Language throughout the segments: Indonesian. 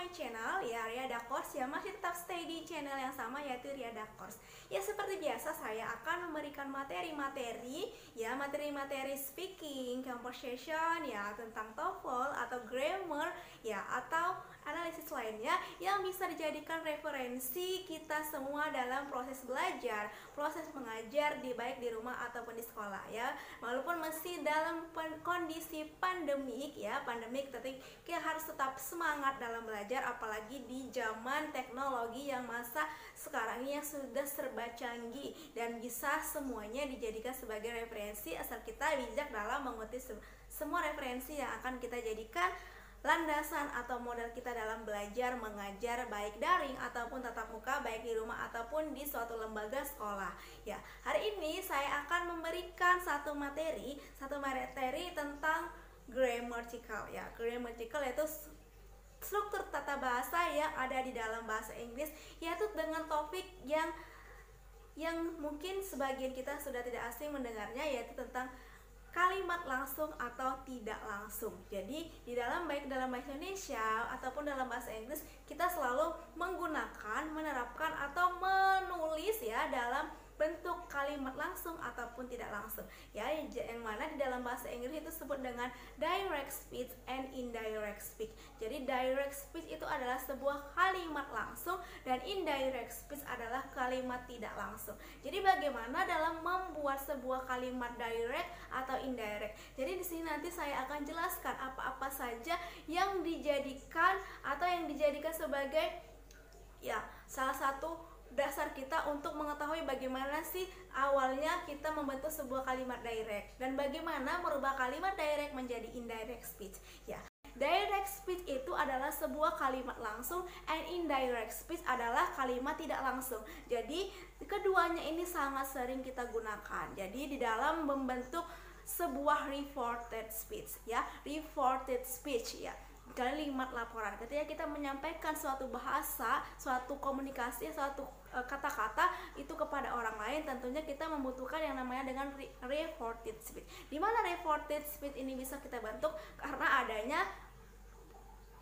my channel ya, Riada Course, ya masih tetap stay di channel yang sama yaitu Riada Course. Ya seperti biasa saya akan memberikan materi-materi speaking, conversation ya, tentang TOEFL atau grammar ya, atau analisis lainnya yang bisa dijadikan referensi kita semua dalam proses belajar, proses mengajar baik di rumah ataupun di sekolah ya. Walaupun masih dalam kondisi pandemik ya, tapi kita harus tetap semangat dalam belajar, apalagi di zaman teknologi yang masa sekarang ini yang sudah serba canggih dan bisa semuanya dijadikan sebagai referensi asal kita bijak dalam mengutip semua referensi yang akan kita jadikan landasan atau modal kita dalam belajar mengajar, baik daring ataupun tatap muka, baik di rumah ataupun di suatu lembaga sekolah ya. Hari ini saya akan memberikan satu materi tentang grammatical ya. Grammatical yaitu struktur tata bahasa yang ada di dalam bahasa Inggris, yaitu dengan topik yang mungkin sebagian kita sudah tidak asing mendengarnya, yaitu tentang kalimat langsung atau tidak langsung. Jadi di baik dalam bahasa Indonesia ataupun dalam bahasa Inggris, kita selalu menggunakan, menerapkan atau menulis ya dalam bentuk kalimat langsung ataupun tidak langsung ya, yang mana di dalam bahasa Inggris itu disebut dengan direct speech and indirect speech. Jadi direct speech itu adalah sebuah kalimat langsung dan indirect speech adalah kalimat tidak langsung. Jadi bagaimana dalam membuat sebuah kalimat direct atau indirect. Jadi di sini nanti saya akan jelaskan apa-apa saja yang dijadikan sebagai ya salah satu dasar kita untuk mengetahui bagaimana sih awalnya kita membentuk sebuah kalimat direct dan bagaimana merubah kalimat direct menjadi indirect speech ya. Direct speech itu adalah sebuah kalimat langsung and indirect speech adalah kalimat tidak langsung. Jadi keduanya ini sangat sering kita gunakan. Jadi di dalam membentuk sebuah reported speech ya, reported speech ya, kalimat laporan. Ketika kita menyampaikan suatu bahasa, suatu komunikasi, suatu kata-kata itu kepada orang lain, tentunya kita membutuhkan yang namanya dengan reported speech. Di mana reported speech ini bisa kita bentuk karena adanya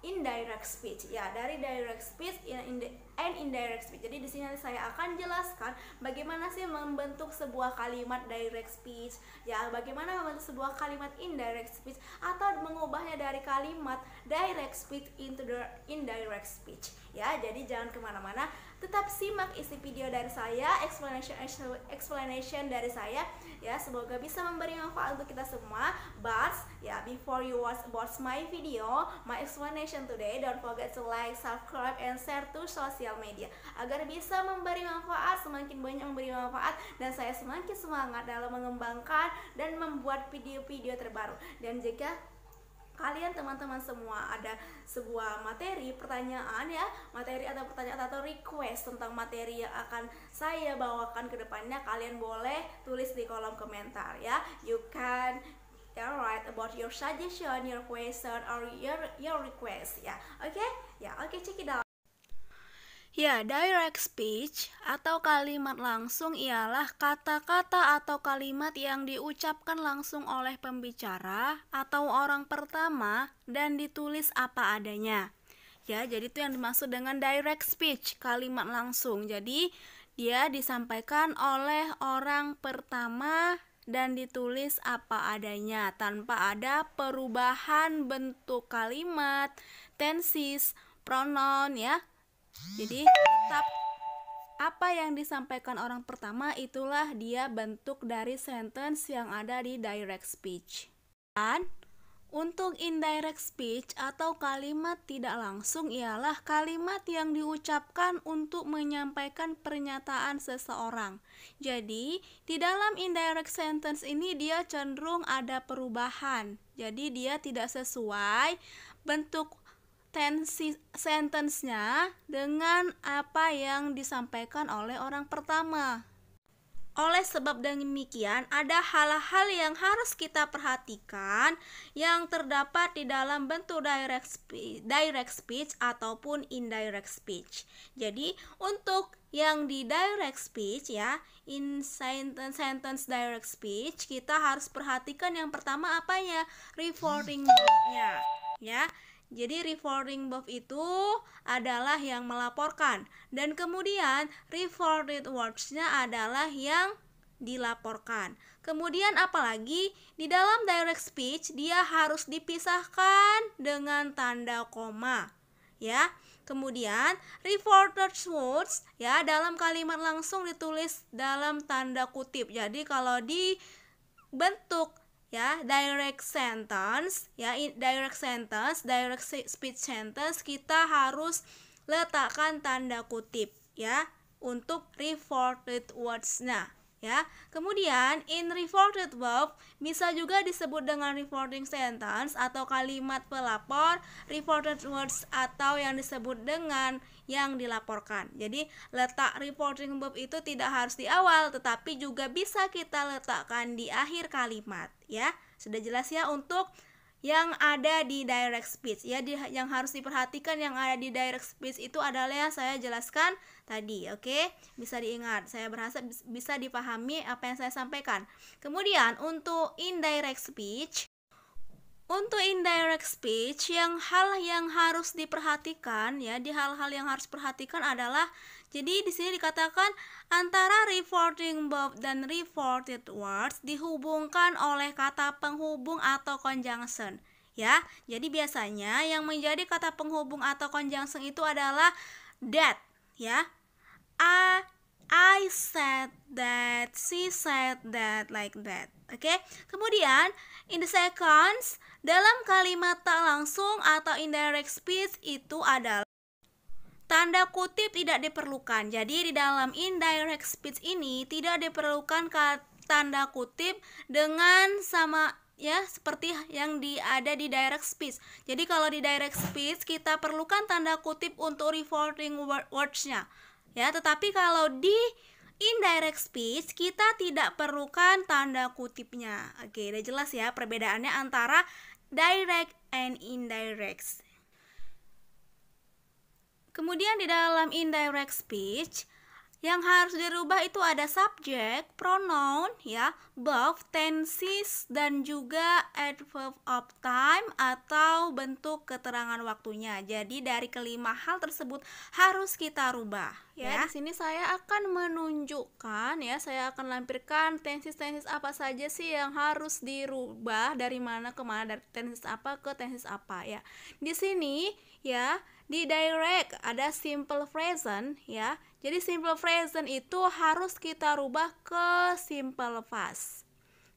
indirect speech ya, dari direct speech and indirect speech. Jadi di sini saya akan jelaskan bagaimana sih membentuk sebuah kalimat direct speech ya, bagaimana membentuk sebuah kalimat indirect speech atau mengubahnya dari kalimat direct speech into the indirect speech ya. Jadi jangan kemana-mana, tetap simak isi video dari saya, explanation dari saya ya, semoga bisa memberi manfaat untuk kita semua. But ya, before you watch my video, my explanation today, don't forget to like, subscribe, and share to social media agar bisa memberi manfaat, semakin banyak memberi manfaat, dan saya semakin semangat dalam mengembangkan dan membuat video-video terbaru. Dan jika kalian teman-teman semua ada sebuah pertanyaan atau request tentang materi yang akan saya bawakan ke depannya, kalian boleh tulis di kolom komentar ya. You can write about your suggestion, your question, or your request ya. Oke, check it out. Ya, direct speech atau kalimat langsung ialah kata-kata atau kalimat yang diucapkan langsung oleh pembicara atau orang pertama dan ditulis apa adanya. Ya, jadi itu yang dimaksud dengan direct speech, kalimat langsung. Jadi, dia disampaikan oleh orang pertama dan ditulis apa adanya tanpa ada perubahan bentuk kalimat, tenses, pronoun ya. Jadi tetap apa yang disampaikan orang pertama itulah dia bentuk dari sentence yang ada di direct speech. Dan untuk indirect speech atau kalimat tidak langsung ialah kalimat yang diucapkan untuk menyampaikan pernyataan seseorang. Jadi di dalam indirect sentence ini dia cenderung ada perubahan. Jadi dia tidak sesuai bentuk sentence-nya dengan apa yang disampaikan oleh orang pertama. Oleh sebab demikian, ada hal-hal yang harus kita perhatikan yang terdapat di dalam bentuk direct speech ataupun indirect speech. Jadi, untuk yang di direct speech ya, in sentence direct speech, kita harus perhatikan yang pertama apanya? Reporting verb-nya ya. Jadi reporting verb itu adalah yang melaporkan, dan kemudian reported words-nya adalah yang dilaporkan. Kemudian apalagi di dalam direct speech dia harus dipisahkan dengan tanda koma, ya. Kemudian reported words ya dalam kalimat langsung ditulis dalam tanda kutip. Jadi kalau di bentuk ya direct sentence ya direct speech sentence kita harus letakkan tanda kutip ya untuk reported words-nya ya. Kemudian in reported verb bisa juga disebut dengan reporting sentence atau kalimat pelapor, reported words atau yang disebut dengan yang dilaporkan. Jadi letak reporting verb itu tidak harus di awal, tetapi juga bisa kita letakkan di akhir kalimat ya. Sudah jelas ya untuk yang ada di direct speech ya, yang harus diperhatikan yang ada di direct speech itu adalah yang saya jelaskan tadi. Oke, bisa diingat, saya berharap bisa dipahami apa yang saya sampaikan. Kemudian untuk indirect speech yang hal yang harus diperhatikan ya, di hal-hal yang harus diperhatikan adalah jadi di sini dikatakan antara reporting verb dan reported words dihubungkan oleh kata penghubung atau conjunction ya. Jadi biasanya yang menjadi kata penghubung atau conjunction itu adalah that ya. I said that, she said that, like that. Oke. Kemudian in the seconds dalam kalimat tak langsung atau indirect speech itu adalah tanda kutip tidak diperlukan. Jadi di dalam indirect speech ini tidak diperlukan tanda kutip dengan sama ya seperti yang ada di direct speech. Jadi kalau di direct speech kita perlukan tanda kutip untuk reporting words-nya. Ya, tetapi kalau di indirect speech kita tidak perlukan tanda kutipnya. Oke, udah jelas ya perbedaannya antara direct and indirect. Kemudian di dalam indirect speech yang harus dirubah itu ada subject, pronoun ya, verb, tenses dan juga adverb of time atau bentuk keterangan waktunya. Jadi dari kelima hal tersebut harus kita rubah ya. Di sini saya akan menunjukkan ya, saya akan lampirkan tenses apa saja sih yang harus dirubah dari mana ke mana, dari tenses apa ke tenses apa ya. Di sini ya di direct ada simple present ya. Jadi simple present itu harus kita rubah ke simple past.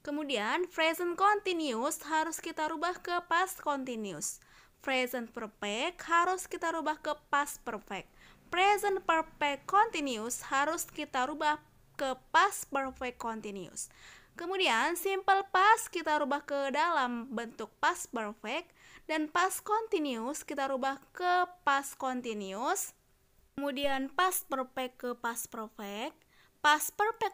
Kemudian present continuous harus kita rubah ke past continuous. Present perfect harus kita rubah ke past perfect. Present perfect continuous harus kita rubah ke past perfect continuous. Kemudian simple past kita rubah ke dalam bentuk past perfect, dan past continuous kita rubah ke past continuous. Kemudian past perfect ke past perfect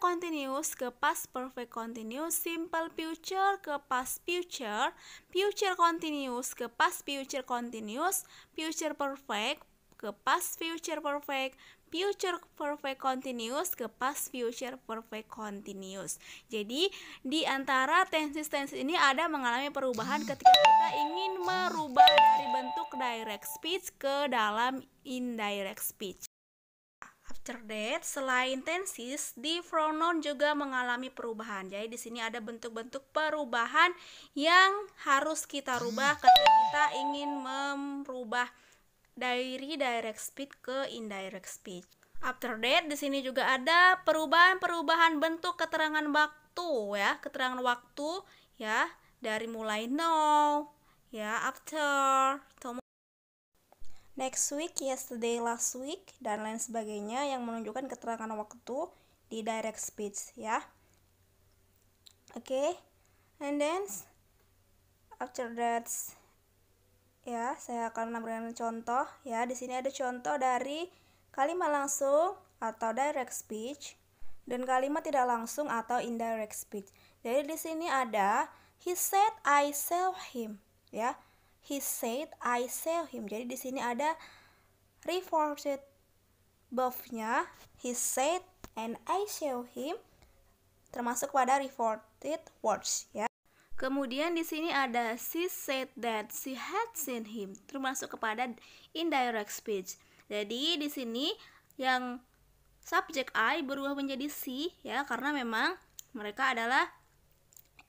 continuous ke past perfect continuous, simple future ke past future, future continuous ke past future continuous, future perfect ke past future perfect, future perfect continuous ke past future perfect continuous. Jadi di antara tenses ini ada mengalami perubahan ketika kita ingin merubah dari bentuk direct speech ke dalam indirect speech. After that, selain tenses, di pronoun juga mengalami perubahan. Jadi di sini ada bentuk-bentuk perubahan yang harus kita rubah ketika kita ingin merubah dari direct speech ke indirect speech. After that, di sini juga ada perubahan bentuk keterangan waktu ya, keterangan waktu ya, dari mulai now ya, after, next week, yesterday, last week, dan lain sebagainya yang menunjukkan keterangan waktu di direct speech ya. Oke. And then after that ya, saya akan memberikan contoh ya. Di sini ada contoh dari kalimat langsung atau direct speech dan kalimat tidak langsung atau indirect speech. Jadi di sini ada he said I saw him ya. He said I saw him. Jadi di sini ada reported verb-nya he said and I saw him termasuk pada reported words ya. Kemudian di sini ada she said that she had seen him, termasuk kepada indirect speech. Jadi di sini yang subjek I berubah menjadi she ya, karena memang mereka adalah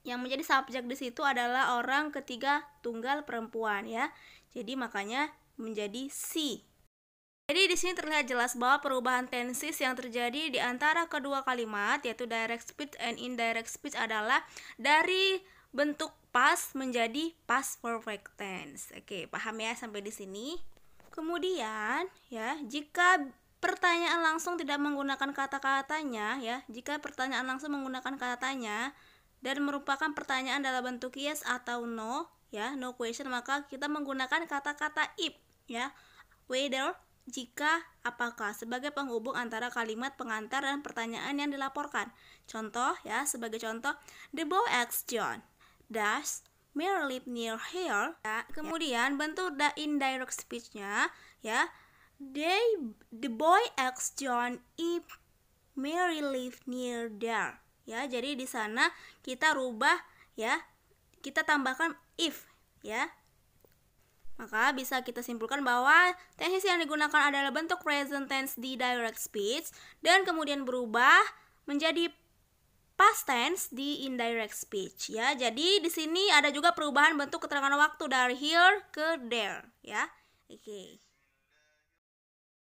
yang menjadi subjek di situ adalah orang ketiga tunggal perempuan ya. Jadi makanya menjadi she. Jadi di sini terlihat jelas bahwa perubahan tenses yang terjadi di antara kedua kalimat yaitu direct speech and indirect speech adalah dari bentuk past menjadi past perfect tense. Oke, paham ya sampai di sini? Kemudian ya, jika pertanyaan langsung tidak menggunakan kata-katanya ya, jika pertanyaan langsung menggunakan katanya dan merupakan pertanyaan dalam bentuk yes atau no ya, no question, maka kita menggunakan kata-kata if ya. Whether, jika, apakah sebagai penghubung antara kalimat pengantar dan pertanyaan yang dilaporkan. Contoh ya, sebagai contoh, the boy asked John, does Mary live near here? Ya, kemudian bentuk the indirect speech-nya ya, the boy asked John if Mary live near there. Ya, jadi di sana kita rubah ya, kita tambahkan if ya. Maka bisa kita simpulkan bahwa tenses yang digunakan adalah bentuk present tense di direct speech dan kemudian berubah menjadi past tense di indirect speech ya. Jadi di sini ada juga perubahan bentuk keterangan waktu dari here ke there ya. Oke.